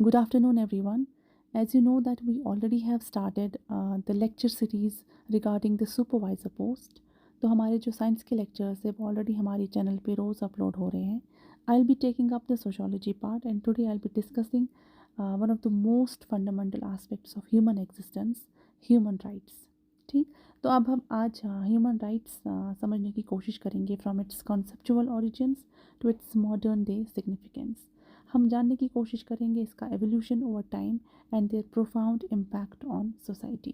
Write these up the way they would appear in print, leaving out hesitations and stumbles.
Good afternoon, everyone. As you know that we already have started the lecture series regarding the supervisor post. तो हमारे जो science के lectures है वो already हमारे चैनल पे रोज़ अपलोड हो रहे हैं. I'll be taking up the sociology part and today I'll be discussing one of the most fundamental aspects of human existence, human rights. ठीक, तो अब हम आज ह्यूमन राइट्स समझने की कोशिश करेंगे from its conceptual origins to its modern day significance. हम जानने की कोशिश करेंगे इसका evolution over time and their profound impact on society.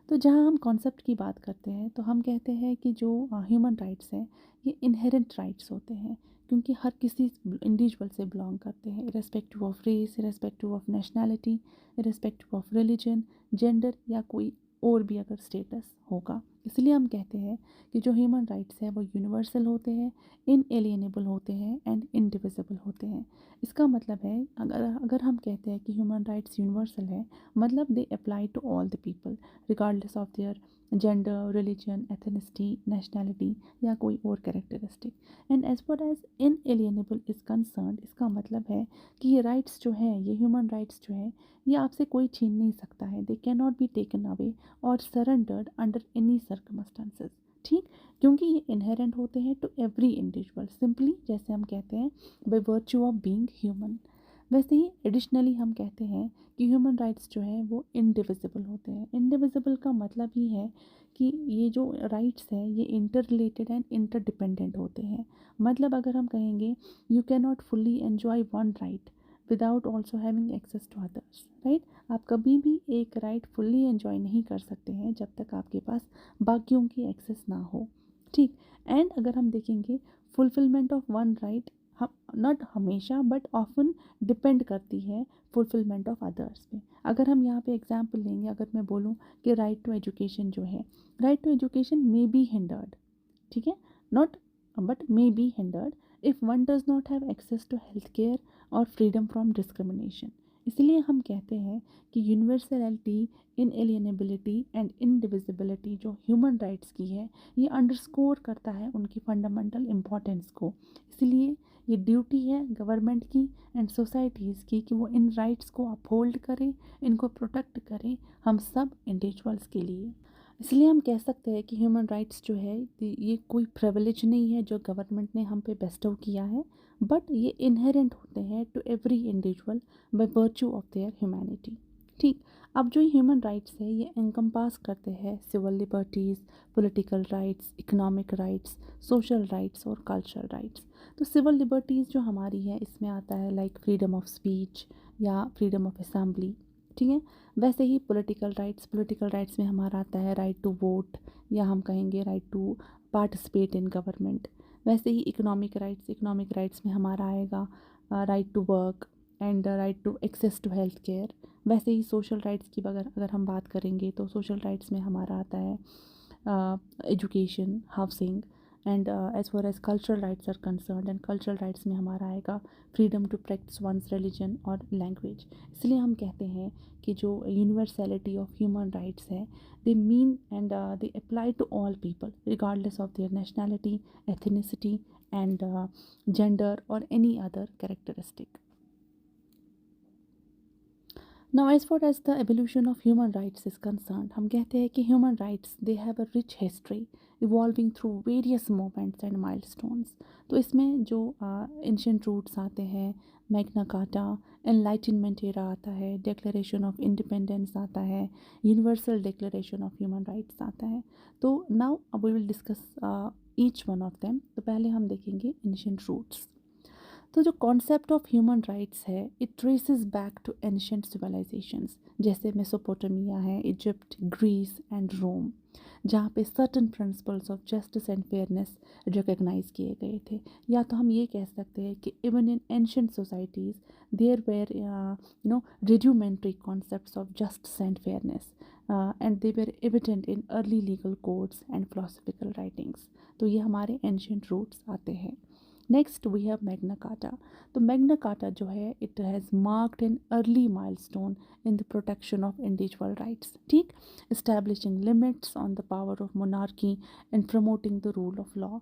तो जहाँ हम कॉन्सेप्ट की बात करते हैं तो हम कहते हैं कि जो ह्यूमन राइट्स हैं ये इनहेरेंट राइट्स होते हैं क्योंकि हर किसी इंडिविजुअल से बिलोंग करते हैं, irrespective of race, irrespective of nationality, irrespective of religion, gender या कोई और भी अगर स्टेटस होगा. इसलिए हम कहते हैं कि जो ह्यूमन राइट्स हैं वो यूनिवर्सल होते हैं, इनएलिएनेबल होते हैं एंड इंडिविजिबल होते हैं. इसका मतलब है अगर अगर हम कहते हैं कि ह्यूमन राइट्स यूनिवर्सल है, मतलब they apply to all the people regardless of their gender, religion, ethnicity, nationality या कोई और characteristic. And as far as inalienable is concerned, इसका मतलब है कि ये राइट्स जो हैं, ये ह्यूमन राइट्स जो है, ये आपसे कोई छीन नहीं सकता है. They can not be taken away और सरेंडर्ड अंडर एनी सर्कमस्टांसेस. ठीक, क्योंकि ये इनहेरेंट होते हैं टू एवरी इंडिविजुअल, सिंपली जैसे हम कहते हैं bye virtue of being human. वैसे ही एडिशनली हम कहते हैं कि ह्यूमन राइट्स जो है वो इंडिविजिबल होते हैं. इंडिविजिबल का मतलब ही है कि ये जो राइट्स हैं ये इंटर रिलेटेड एंड इंटरडिपेंडेंट होते हैं. मतलब अगर हम कहेंगे you can not fully enjoy one right without also having access to others. Right, आप कभी भी एक राइट फुल्ली एन्जॉय नहीं कर सकते हैं जब तक आपके पास बाकियों की एक्सेस ना हो. ठीक, एंड अगर हम देखेंगे फुलफिलमेंट ऑफ वन राइट हम नॉट हमेशा बट ऑफन डिपेंड करती है फुलफिलमेंट ऑफ अदर्स पे. अगर हम यहाँ पे एग्जांपल लेंगे, अगर मैं बोलूँ कि राइट टू एजुकेशन जो है, right to education may be hindered, ठीक है, not but may be hindered if one does not have access to health care और फ्रीडम फ्रॉम डिस्क्रिमिनेशन. इसलिए हम कहते हैं कि यूनिवर्सलिटी, इनएलिएनेबिलिटी एंड इनडिविजिबिलिटी जो ह्यूमन राइट्स की है ये अंडरस्कोर करता है उनकी फंडामेंटल इम्पॉर्टेंस को. इसलिए ये ड्यूटी है गवर्नमेंट की एंड सोसाइटीज़ की कि वो इन राइट्स को अपहोल्ड करें, इनको प्रोटेक्ट करें हम सब इंडिविजुअल्स के लिए. इसलिए हम कह सकते हैं कि ह्यूमन राइट्स जो है ये कोई प्रिविलेज नहीं है जो गवर्नमेंट ने हम पे बेस्टो किया है, बट ये इनहेरेंट होते हैं to every individual by virtue of their humanity. ठीक, अब जो ह्यूमन राइट्स है ये एनकम्पास करते हैं civil liberties, political rights, economic rights, social rights और कल्चरल राइट्स. तो सिविल लिबर्टीज़ जो हमारी है इसमें आता है लाइक फ्रीडम ऑफ स्पीच या फ्रीडम ऑफ असेंबली. ठीक है, वैसे ही पॉलिटिकल राइट्स में हमारा आता है राइट टू वोट या हम कहेंगे right to participate in government. वैसे ही इकोनॉमिक राइट्स में हमारा आएगा right to work and right to access to health care. वैसे ही सोशल राइट्स की अगर हम बात करेंगे तो सोशल राइट्स में हमारा आता है education, housing and as far as cultural rights are concern and cultural rights में हमारा आएगा freedom to practise one's religion और लैंग्वेज. इसलिए हम कहते हैं कि जो यूनिवर्सलिटी ऑफ ह्यूमन राइट्स है they mean and they apply to all people regardless of their nationality, ethnicity and gender और any other characteristic. Now as far as the evolution of human rights is concerned, हम कहते हैं कि human rights they have a rich history evolving through various moments and milestones. तो इसमें जो ancient roots आते हैं, मैग्ना कार्टा, एनलाइटनमेंट एरा आता है, डिक्लेरेशन ऑफ इंडिपेंडेंस आता है, universal declaration of human rights आता है. तो now we will discuss each one of them. तो पहले हम देखेंगे एंशिएंट रूट्स. तो जो कॉन्सेप्ट ऑफ ह्यूमन राइट्स है it traces back to ancient civilisations जैसे मेसोपोटामिया है, इजिप्ट, ग्रीस एंड रोम, जहाँ पे certain principles of justice and fairness recognise किए गए थे. या तो हम ये कह सकते हैं कि even in ancient societies there were rudimentary concepts of justice and fairness and they were evident in early legal codes and philosophical writings. तो ये हमारे एंशिएंट रूट्स आते हैं. Next we have Magna Carta. तो मैग्ना कार्टा जो है it has marked an early milestone in the protection of individual rights. ठीक, establishing limits on the power of monarchy and promoting the rule of law.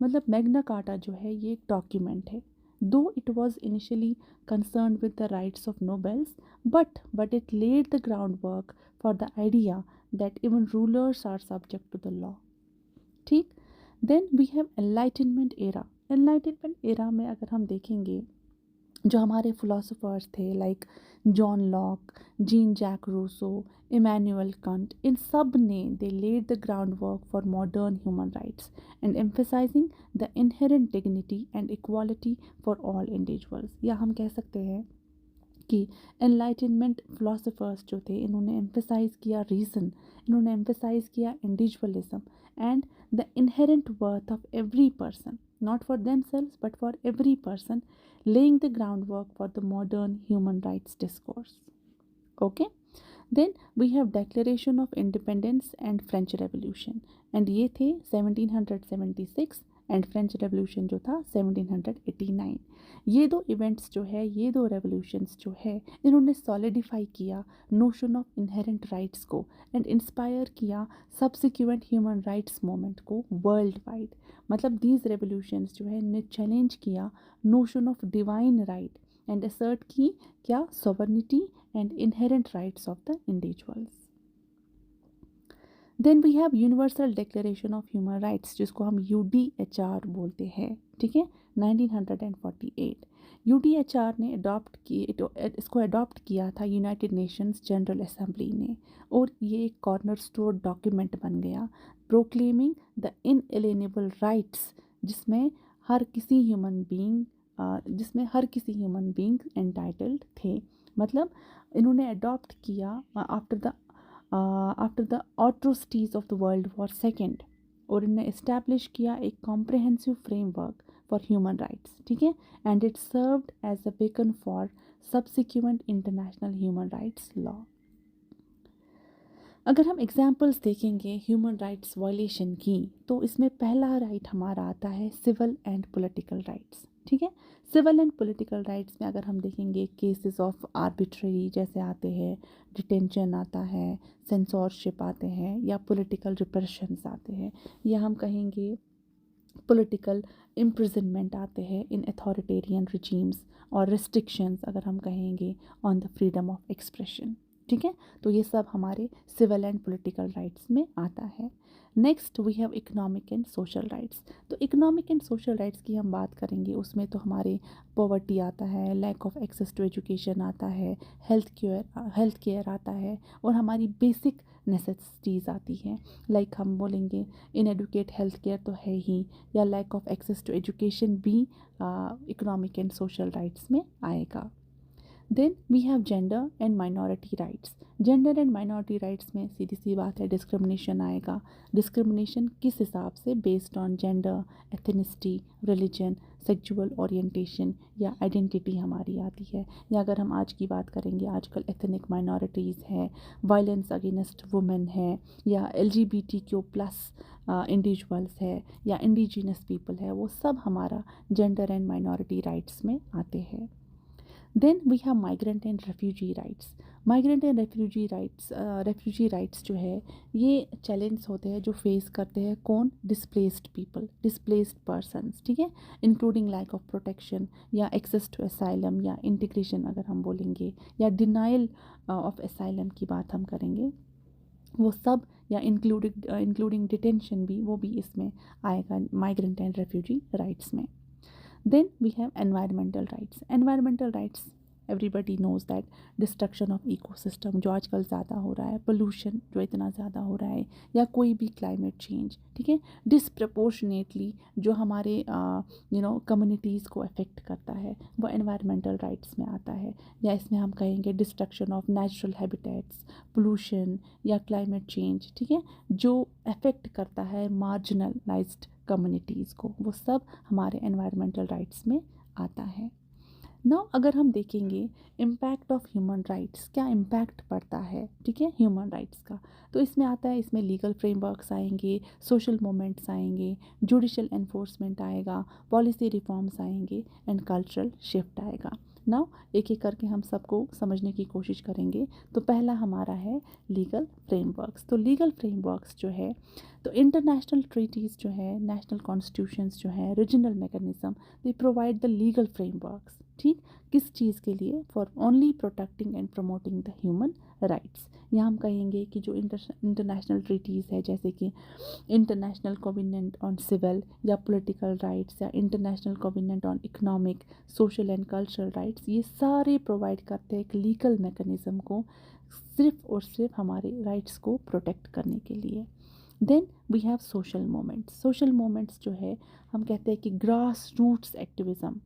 मतलब Magna Carta जो है ये एक document है though it was initially concerned with the rights of nobles, but it laid the groundwork for the idea that even rulers are subject to the law. ठीक. Then we have enlightenment era. Enlightenment era में अगर हम देखेंगे जो हमारे philosophers थे like John Locke, Jean Jacques Rousseau, Immanuel Kant, इन सब ने they laid the groundwork for modern human rights and emphasising the inherent dignity and equality for all individuals. या हम कह सकते हैं कि एनलाइटनमेंट फिलोसोफर्स जो थे इन्होंने एम्फेसाइज किया रीज़न, इन्होंने एम्फेसाइज किया individualism and the inherent worth of every person, not for themselves but for every person, laying the groundwork for the modern human rights discourse. Okay, then we have Declaration of Independence and French Revolution, and ये थे 1776 and French revolution जो था 1789. ये दो events जो है, ये दो रेवोल्यूशंस जो है, इन्होंने सॉलिडिफाई किया नोशन ऑफ इनहेरेंट राइट्स को एंड इंस्पायर किया सब्सिक्वेंट ह्यूमन राइट्स मूवमेंट को वर्ल्ड वाइड. मतलब दीज रेवोल्यूशंस जो है इन्हें चैलेंज किया notion of divine right and assert की क्या sovereignty and inherent rights of the individuals. Then we have universal declaration of human rights जिसको हम UDHR बोलते हैं. ठीक है, 1948 UDHR ने इसको अडॉप्ट किया था यूनाइटेड नेशंस जनरल असेंबली ने, और ये एक कॉर्नर स्टोन डॉक्यूमेंट बन गया प्रोक्लेमिंग द इनएलिएनेबल राइट्स जिसमें हर किसी ह्यूमन बीइंग एंटाइटल्ड थे. मतलब इन्होंने अडॉप्ट किया after the atrocities of the world war second, और इन्हें इस्टेब्लिश किया एक comprehensive framework for human rights. ठीक है, and it served as a beacon for subsequent international human rights law. अगर हम एग्जाम्पल्स देखेंगे ह्यूमन राइट्स वायलेशन की, तो इसमें पहला राइट हमारा आता है सिविल एंड पॉलिटिकल राइट्स. ठीक है, सिविल एंड पॉलिटिकल राइट्स में अगर हम देखेंगे केसेस ऑफ आर्बिट्रेरी जैसे आते हैं, डिटेंशन आता है, सेंसॉरशिप आते हैं, या पॉलिटिकल रिप्रेशंस आते हैं, या हम कहेंगे पॉलिटिकल इम्प्रिजनमेंट आते हैं इन अथॉरिटेरियन रिजीम्स, और रिस्ट्रिक्शंस अगर हम कहेंगे on the freedom of expression. ठीक है, तो ये सब हमारे सिविल एंड पॉलिटिकल राइट्स में आता है. Next we have economic and social rights. तो इकोनॉमिक एंड सोशल राइट्स की हम बात करेंगे, उसमें तो हमारे पॉवर्टी आता है, lack of access to education आता है, हेल्थ केयर आता है, और हमारी बेसिक नेसेसिटीज़ आती हैं. लाइक हम बोलेंगे इनएडुकेट हेल्थ केयर तो है ही, या lack of access to education भी इकोनॉमिक एंड सोशल राइट्स में आएगा. Then we have gender and minority rights. Gender and minority rights में सीधी सी बात है डिस्क्रिमिनेशन आएगा. डिस्क्रिमिनेशन किस हिसाब से? Based on gender, ethnicity, religion, sexual orientation या आइडेंटिटी हमारी आती है. या अगर हम आज की बात करेंगे, आजकल एथनिक माइनॉरिटीज़ है, वायलेंस अगेंस्ट वुमेन है, या LGBTQ+ इंडिविजुअल्स है, या इंडिजिनस पीपल है, वो सब हमारा जेंडर एंड माइनॉरिटी राइट्स में आते हैं. Then we have migrant and refugee rights. Migrant and refugee rights जो है ये चैलेंज होते हैं जो फेस करते हैं कौन? Displaced people, displaced persons. ठीक है, इंक्लूडिंग लैक ऑफ प्रोटेक्शन या एक्सेस टू असाइलम या इंटीग्रेशन अगर हम बोलेंगे, या डिनाइल ऑफ असाइलम की बात हम करेंगे, वो सब, या इंक्लूडिंग डिटेंशन भी, वो भी इसमें आएगा माइग्रेंट एंड रेफ्यूजी राइट्स में. Then we have environmental rights. Environmental rights, everybody knows that destruction of ecosystem जो आजकल ज़्यादा हो रहा है, pollution जो इतना ज़्यादा हो रहा है, या कोई भी climate change. ठीक है, disproportionately जो हमारे कम्युनिटीज़ को अफेक्ट करता है, वो environmental rights में आता है. या इसमें हम कहेंगे destruction of natural habitats, pollution या climate change. ठीक है, जो अफेक्ट करता है marginalized कम्युनिटीज़ को, वो सब हमारे एनवायरमेंटल राइट्स में आता है. नाउ अगर हम देखेंगे इम्पैक्ट ऑफ ह्यूमन राइट्स, क्या इम्पैक्ट पड़ता है, ठीक है, ह्यूमन राइट्स का, तो इसमें आता है, इसमें लीगल फ्रेमवर्क्स आएंगे, सोशल मूवमेंट्स आएंगे, जुडिशल एनफोर्समेंट आएगा, पॉलिसी रिफॉर्म्स आएंगे, एंड कल्चरल शिफ्ट आएगा. नाउ एक एक करके हम सबको समझने की कोशिश करेंगे। तो पहला हमारा है लीगल फ्रेमवर्क्स। तो लीगल फ्रेमवर्क्स जो है, तो इंटरनेशनल ट्रीटीज़ जो है, नेशनल कॉन्स्टिट्यूशंस जो है, regional mechanism, they provide the legal frameworks. ठीक, किस चीज़ के लिए? For only protecting and promoting the human rights. यहाँ हम कहेंगे कि जो इंटरनेशनल ट्रीटीज़ है, जैसे कि इंटरनेशनल कोवेनेंट ऑन सिविल या पॉलिटिकल राइट्स, या international covenant on economic, social and cultural rights, ये सारे प्रोवाइड करते हैं एक लीगल मैकेनिज़्म को सिर्फ और सिर्फ हमारे राइट्स को प्रोटेक्ट करने के लिए। Then we have social moments. Social moments जो है, हम कहते हैं कि ग्रास रूट्स एक्टिविज़म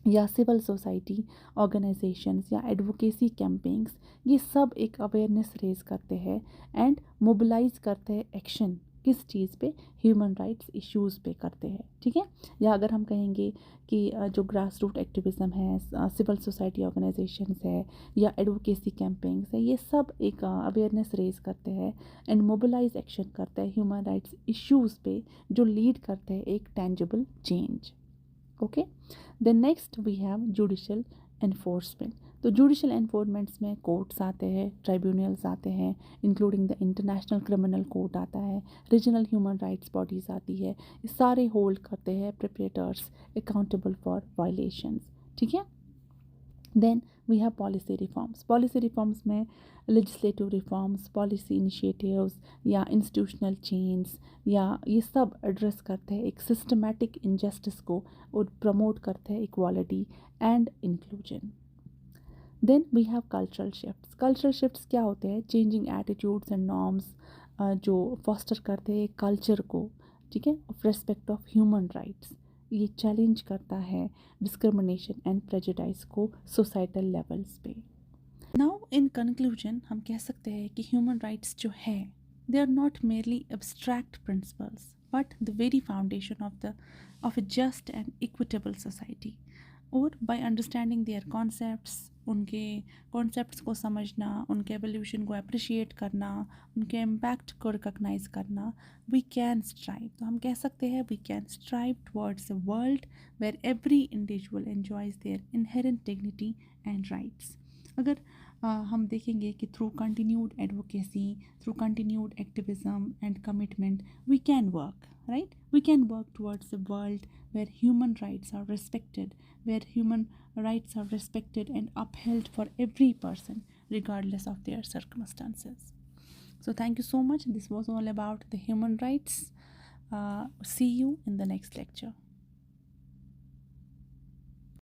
या सिविल सोसाइटी ऑर्गेनाइजेशंस या एडवोकेसी कैंपेन्स, ये सब एक अवेयरनेस रेज करते हैं एंड मोबिलाइज करते हैं एक्शन। किस चीज़ पे? ह्यूमन राइट्स इश्यूज़ पे करते हैं। ठीक है, या अगर हम कहेंगे कि जो ग्रास रूट एक्टिविज़म है, सिविल सोसाइटी ऑर्गेनाइजेशंस है या एडवोकेसी कैंपेन्स है, ये सब एक अवेयरनेस रेज करते हैं एंड मोबिलाइज एक्शन करते हैं ह्यूमन राइट्स इश्यूज़ पे, जो लीड करते हैं एक tangible change. Okay, then next we have judicial enforcement. तो जुडिशल एनफोर्समेंट्स में कोर्ट्स आते हैं, ट्राइब्यूनल्स आते हैं, including the international criminal court आता है, रीजनल ह्यूमन राइट्स बॉडीज़ आती है। ये सारे होल्ड करते हैं प्रिपेटर्स अकाउंटेबल फॉर वायलेशंस। ठीक है, then we have policy reforms. Policy reforms में लेजिस्लेटिव रिफॉर्म्स, पॉलिसी इनिशिएटिव्स या इंस्टीट्यूशनल चेंज, या ये सब एड्रेस करते हैं एक सिस्टमैटिक इनजस्टिस को और प्रमोट करते हैं equality and inclusion. Then we have cultural shifts. Cultural shifts क्या होते हैं? चेंजिंग एटीट्यूड्स एंड नॉर्म्स, जो फॉस्टर करते हैं कल्चर को, ठीक है, of respect of human rights. ये चैलेंज करता है डिस्क्रिमिनेशन एंड प्रेजुडाइज को सोसाइटल लेवल्स पे। नाउ इन कंक्लूजन हम कह सकते हैं कि ह्यूमन राइट्स जो है, they are not merely abstract principles but the very foundation of a just and equitable society. और बाय अंडरस्टैंडिंग देयर कॉन्सेप्ट्स, उनके कॉन्सेप्ट्स को समझना, उनके एवोल्यूशन को अप्रिशिएट करना, उनके इम्पैक्ट को रिकॉग्नाइज करना, वी कैन स्ट्राइव। तो हम कह सकते हैं we can strive towards a world where every individual enjoys their inherent dignity and rights. अगर हम देखेंगे कि through continued advocacy, through continued activism and commitment, we can work, right? We can work towards a world where human rights are respected, where human rights are respected and upheld for every person, regardless of their circumstances. So, thank you so much. This was all about the human rights. See you in the next lecture.